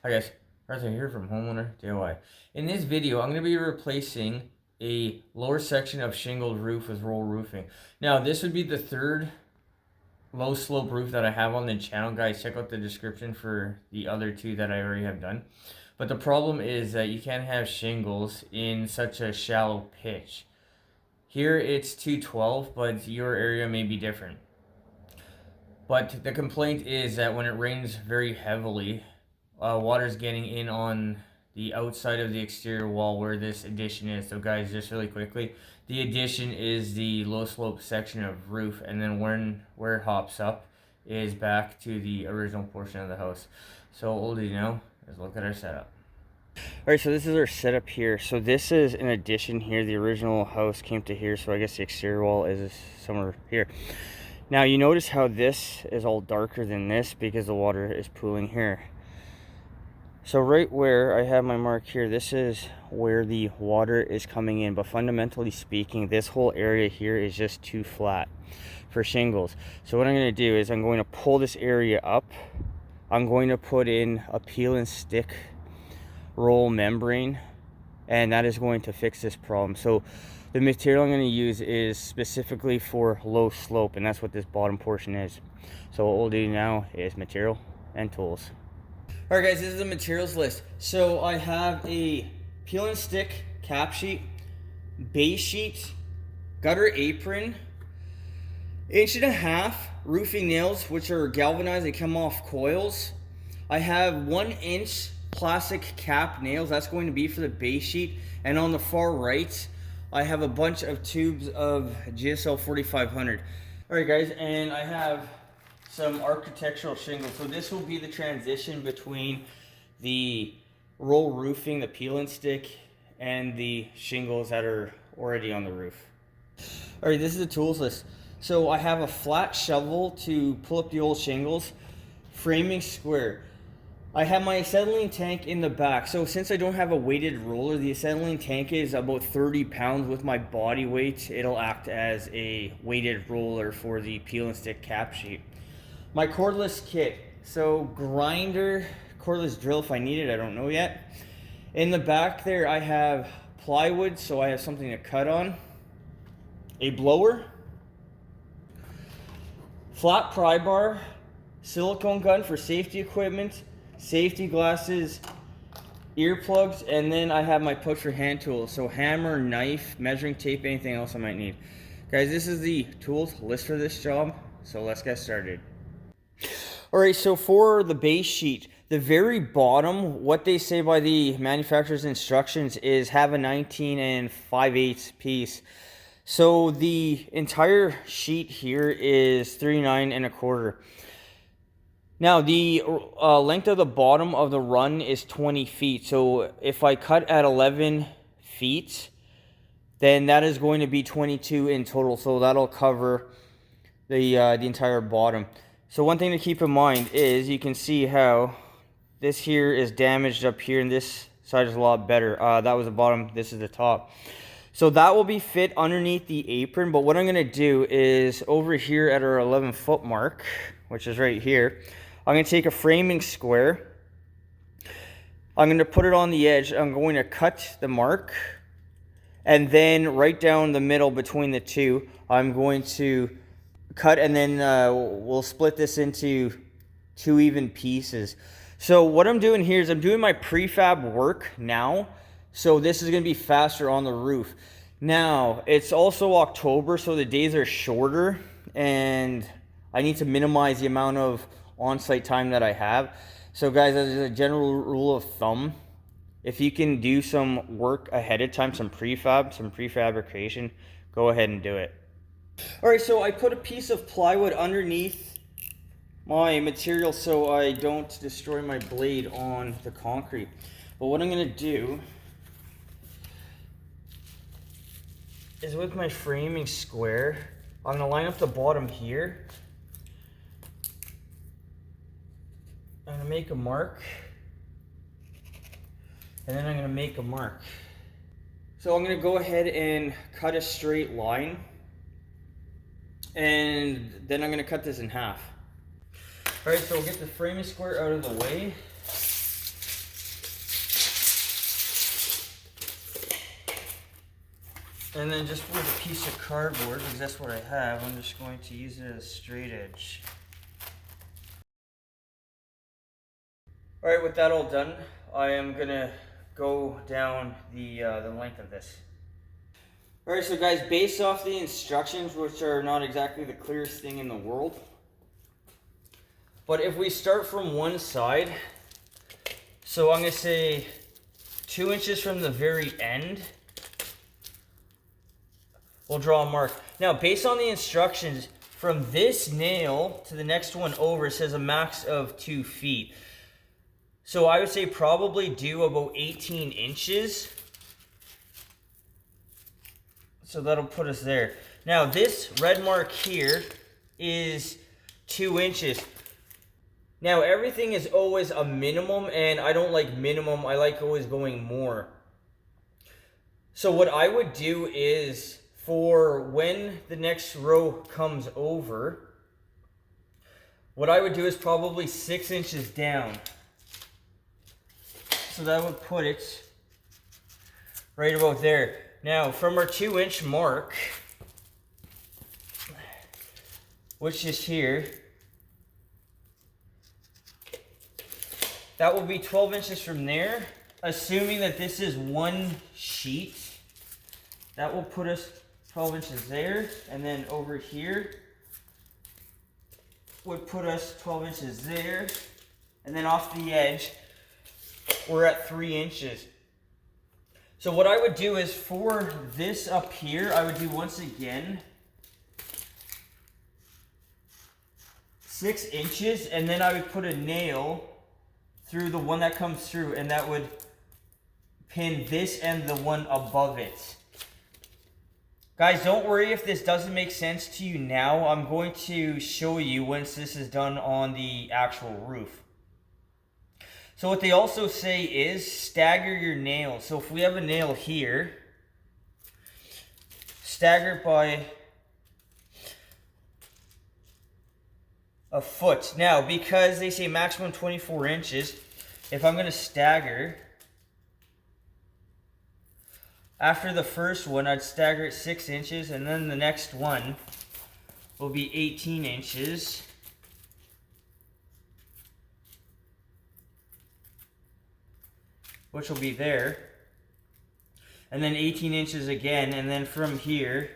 Hi guys, Arthur here from Homeowner DIY. In this video, I'm going to be replacing a lower section of shingled roof with roll roofing. Now, this would be the third low slope roof that I have on the channel. Guys, check out the description for the other two that I already have done. But the problem is that you can't have shingles in such a shallow pitch. Here it's 212, but your area may be different. But the complaint is that when it rains very heavily, water's getting in on the outside of the exterior wall where this addition is. So guys, just really quickly, the addition is the low slope section of roof, and then where it hops up is back to the original portion of the house. So all you know is look at our setup. Alright, so this is our setup here. So this is an addition here. The original house came to here, so I guess the exterior wall is somewhere here. Now you notice how this is all darker than this because the water is pooling here. So right where I have my mark here, this is where the water is coming in. But fundamentally speaking, this whole area here is just too flat for shingles. So what I'm going to do is I'm going to pull this area up. I'm going to put in a peel and stick roll membrane, and that is going to fix this problem. So the material I'm going to use is specifically for low slope, and that's what this bottom portion is. So what we'll do now is material and tools. Alright guys, this is the materials list. So I have a peel and stick cap sheet, base sheet, gutter apron, 1.5 inch roofing nails, which are galvanized, they come off coils. I have 1 inch plastic cap nails, that's going to be for the base sheet. And on the far right, I have a bunch of tubes of GSL 4500. Alright guys, and I have some architectural shingles. So this will be the transition between the roll roofing, the peel and stick, and the shingles that are already on the roof. Alright, this is the tools list. So I have a flat shovel to pull up the old shingles, framing square. I have my acetylene tank in the back. So since I don't have a weighted roller, the acetylene tank is about 30 pounds with my body weight. It'll act as a weighted roller for the peel and stick cap sheet. My cordless kit. So grinder, cordless drill if I need it, I don't know yet. In the back there I have plywood, so I have something to cut on. A blower. Flat pry bar. Silicone gun for safety equipment. Safety glasses, earplugs, and then I have my pouch for hand tools. So hammer, knife, measuring tape, anything else I might need. Guys, this is the tools list for this job, so let's get started. Alright, so for the base sheet, the very bottom, what they say by the manufacturer's instructions is have a 19 5/8 piece. So the entire sheet here is 39 1/4. Now, the length of the bottom of the run is 20 feet. So if I cut at 11 feet, then that is going to be 22 in total. So that'll cover the entire bottom. So one thing to keep in mind is you can see how this here is damaged up here, and this side is a lot better. That was the bottom, this is the top. So that will be fit underneath the apron. But what I'm going to do is over here at our 11-foot mark, which is right here, I'm going to take a framing square. I'm going to put it on the edge. I'm going to cut the mark. And then right down the middle between the two, I'm going to cut, and then we'll split this into 2 even pieces. So what I'm doing here is I'm doing my prefab work now. So this is going to be faster on the roof. Now, it's also October, so the days are shorter. And I need to minimize the amount of on-site time that I have. So guys, as a general rule of thumb, if you can do some work ahead of time, some prefabrication, go ahead and do it. Alright, so I put a piece of plywood underneath my material so I don't destroy my blade on the concrete. But what I'm going to do is with my framing square, I'm going to line up the bottom here. I'm going to make a mark, and then I'm going to make a mark. So I'm going to go ahead and cut a straight line, and then I'm going to cut this in half. Alright, so we'll get the framing square out of the way. And then just with a piece of cardboard, because that's what I have, I'm just going to use it as a straight edge. Alright, with that all done, I am going to go down the length of this. Alright, so guys, based off the instructions, which are not exactly the clearest thing in the world, but if we start from one side, so I'm going to say 2 inches from the very end, we'll draw a mark. Now, based on the instructions, from this nail to the next one over, it says a max of 2 feet. So I would say probably do about 18 inches. So that'll put us there. Now, this red mark here is 2 inches. Now, everything is always a minimum, and I don't like minimum. I like always going more. So what I would do is, for when the next row comes over, what I would do is probably 6 inches down. So that would put it right about there. Now, from our 2-inch mark, which is here, that will be 12 inches from there. Assuming that this is one sheet, that will put us 12 inches there. And then over here would put us 12 inches there. And then off the edge, we're at 3 inches. So what I would do is, for this up here, I would do once again 6 inches, and then I would put a nail through the one that comes through, and that would pin this and the one above it. Guys, don't worry if this doesn't make sense to you now. I'm going to show you once this is done on the actual roof. So what they also say is stagger your nails. So if we have a nail here, stagger it by a foot. Now, because they say maximum 24 inches, if I'm going to stagger, after the first one, I'd stagger it 6 inches, and then the next one will be 18 inches. Which will be there. And then 18 inches again, and then from here,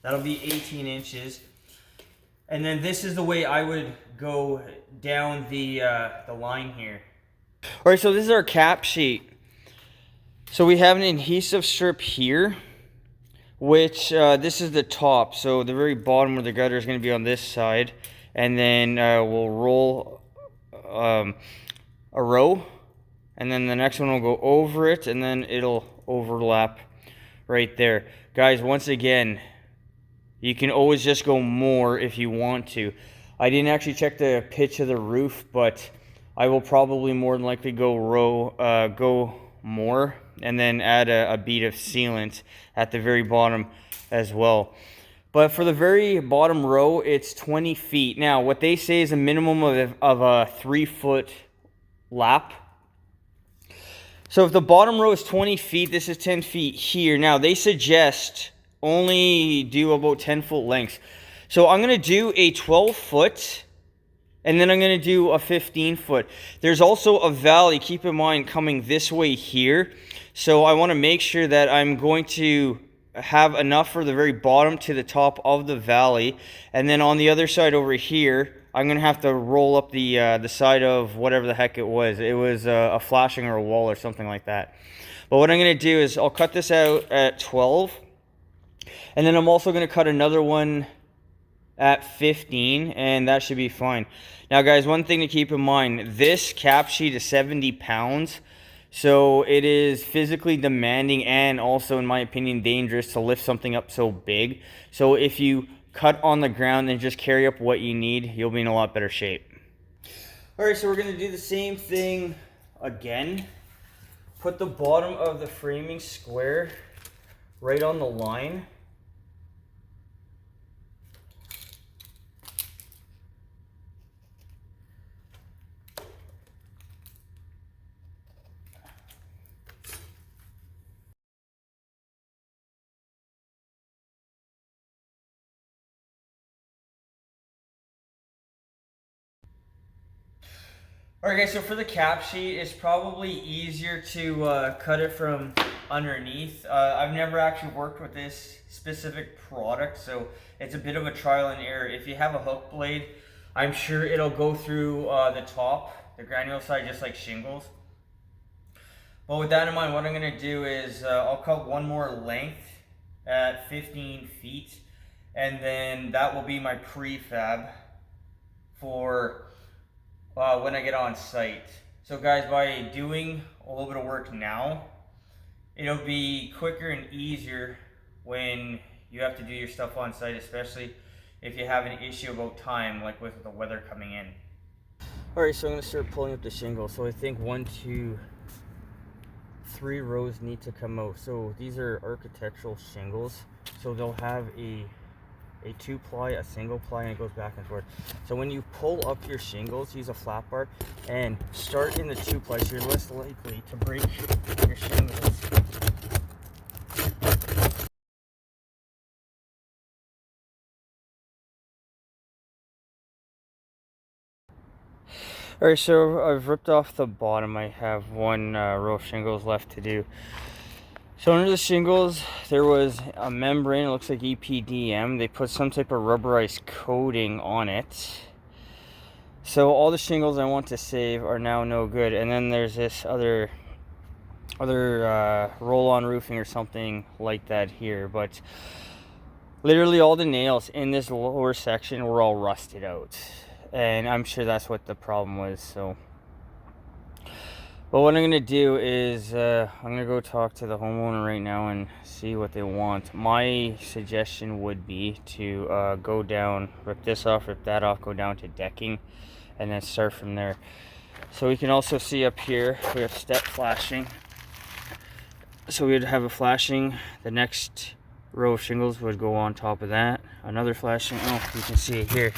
that'll be 18 inches. And then this is the way I would go down the line here. Alright, so this is our cap sheet. So we have an adhesive strip here, which this is the top. So the very bottom where the gutter is going to be on this side. And then we'll roll a row, and then the next one will go over it, and then it'll overlap right there. Guys, once again, you can always just go more if you want to. I didn't actually check the pitch of the roof, but I will probably more than likely go more, and then add a bead of sealant at the very bottom as well. But for the very bottom row, it's 20 feet. Now, what they say is a minimum of a 3-foot lap. So if the bottom row is 20 feet, this is 10 feet here. Now, they suggest only do about 10-foot lengths. So I'm going to do a 12-foot, and then I'm going to do a 15-foot. There's also a valley, keep in mind, coming this way here. So I want to make sure that I'm going to have enough for the very bottom to the top of the valley, and then on the other side over here, I'm gonna have to roll up the side of whatever the heck it was. It was a flashing or a wall or something like that. But what I'm gonna do is I'll cut this out at 12, and then I'm also gonna cut another one at 15, and that should be fine. Now, guys, one thing to keep in mind: this cap sheet is 70 pounds. So it is physically demanding and also, in my opinion, dangerous to lift something up so big. So if you cut on the ground and just carry up what you need, you'll be in a lot better shape. Alright, so we're going to do the same thing again. Put the bottom of the framing square right on the line. Alright guys, so for the cap sheet, it's probably easier to cut it from underneath. I've never actually worked with this specific product, so it's a bit of a trial and error. If you have a hook blade, I'm sure it'll go through the top, the granule side, just like shingles. But with that in mind, what I'm going to do is I'll cut one more length at 15 feet, and then that will be my prefab for when I get on site. So guys, by doing a little bit of work now, it'll be quicker and easier when you have to do your stuff on site, especially if you have an issue about time, like with the weather coming in. Alright, so I'm going to start pulling up the shingle. So I think 1, 2, 3 rows need to come out. So these are architectural shingles. So they'll have a 2-ply, a single ply, and it goes back and forth. So when you pull up your shingles, use a flat bar and start in the 2-ply, so you're less likely to break your shingles. Alright, so I've ripped off the bottom. I have one row of shingles left to do. So under the shingles, there was a membrane. It looks like EPDM. They put some type of rubberized coating on it. So all the shingles I want to save are now no good. And then there's this other roll-on roofing or something like that here. But literally all the nails in this lower section were all rusted out. And I'm sure that's what the problem was. So, but what I'm going to do is I'm going to go talk to the homeowner right now and see what they want. My suggestion would be to go down, rip this off, rip that off, go down to decking, and then start from there. So we can also see up here, we have step flashing. So we would have a flashing, the next row of shingles would go on top of that. Another flashing, oh, you can see it here,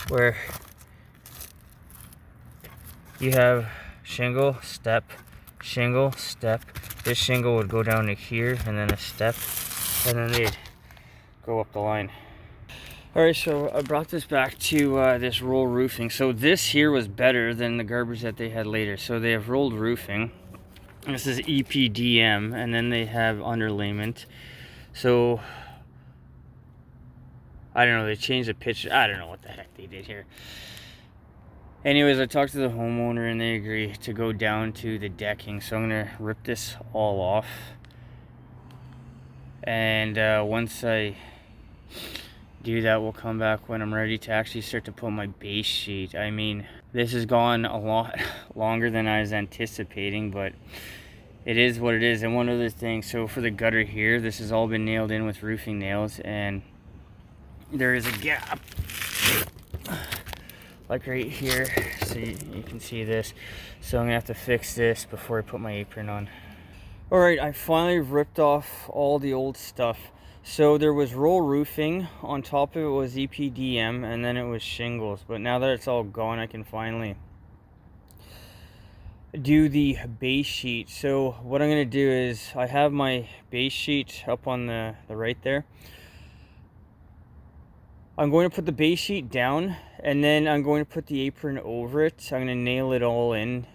where you have shingle, step, shingle, step. This shingle would go down to here, and then a step, and then they'd go up the line. Alright, so I brought this back to this roll roofing. So this here was better than the garbage that they had later. So they have rolled roofing. This is EPDM, and then they have underlayment. So I don't know, they changed the pitch. I don't know what the heck they did here. Anyways, I talked to the homeowner and they agree to go down to the decking. So I'm gonna rip this all off. And once I do that, we'll come back when I'm ready to actually start to put my base sheet. I mean, this has gone a lot longer than I was anticipating, but it is what it is. And one other thing, so for the gutter here, this has all been nailed in with roofing nails, and there is a gap like right here, so you can see this. So I'm gonna have to fix this before I put my apron on. All right, I finally ripped off all the old stuff. So there was roll roofing, on top of it was EPDM, and then it was shingles. But now that it's all gone, I can finally do the base sheet. So what I'm gonna do is, I have my base sheet up on the right there. I'm going to put the base sheet down, and then I'm going to put the apron over it. I'm going to nail it all in.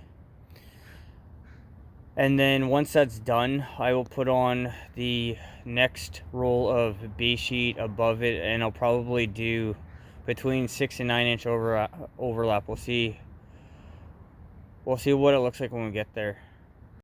And then once that's done, I will put on the next roll of base sheet above it, and I'll probably do between 6 and 9 inch overlap. We'll see what it looks like when we get there.